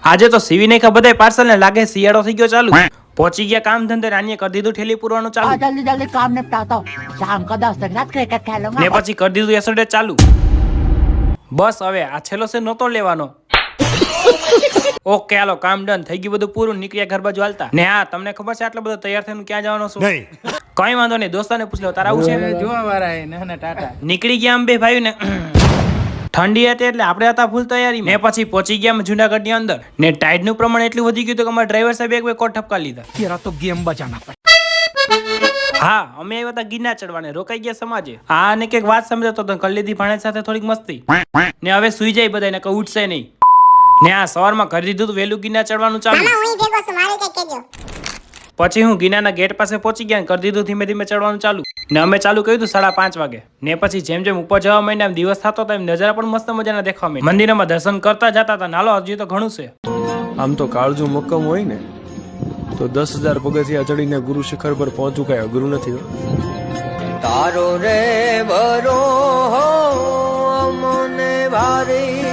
આજે તો સીવી નહીં બધા પાર્સલ ને લાગે શિયાળો થઈ ગયો ચાલુ પહોંચી ગયા કામ ધંધે રાણીએ કરી દીધું ઠેલી પૂરવાનું ચાલુ जल्दी जल्दी काम निपटाता हूँ शाम का 10 तक रात क्रिकेट खेलूंगा ને પછી કરી દીધું યસ્ટરડે ચાલુ બસ હવે આ છેલ્લો છે નહોતો લેવાનો ઓકે હાલો કામ ડન થઈ ગયું બધું પૂરું નીકળ્યા ઘર બાજુ હાલતા ને હા તમને ખબર છે આટલો બધો તૈયાર થઈને ક્યાં જવાનો છું કઈ વાંધો નહીં દોસ્તાને પૂછ લો તારા આવું છે જોવા વાળા ના ટાટા નીકળી ગયા આમ બે ભાઈ ને ઠંડી હતી એટલે આપણે હતા ફૂલ તૈયારી ને પછી પહોંચી ગયા જુનાગઢ ની અંદર ને ટાઈડ નું પ્રમાણ એટલું વધી ગયું કે અમારા ડ્રાઈવર સાહેબ એક બે કોટ ઠપકા લીધા તેરા તો ગેમ બજાના પડે હા અમે આવ્યા હતા ગિરનાર ચડવાને રોકાઈ ગયા સમાજે આ ને કઈક વાત સમજાતો તો કરી લીધી ભાણેજ સાથે થોડીક મસ્તી ને હવે સુઈ જાય બધા ને કઈ ઉઠશે નહીં ને આ સવારમાં કરી દીધું તું વહેલું ગિરનાર ચડવાનું ચાલુ પછી હું ગિરનારના ગેટ પાસે પહોંચી ગયા કરી દીધું ધીમે ધીમે ચડવાનું ચાલુ ને અમે ચાલુ કર્યું હતું 5:30 વાગે ને પછી જેમ જેમ ઉપર જવા માંડ્યા એમ દિવસ થતો એમ નજારા પણ મસ્ત મજાના દેખવા માંડ્યા મંદિરમાં દર્શન કરતા જતા હતા નાલો હજી તો ઘણું છે આમ તો કાળજુ મક્કમ હોય ને તો 10,000 પગથિયા ચડીને ગુરુ શિખર પર પહોંચવું કઈ અઘરું નથી તારો રે બરો મને ભારી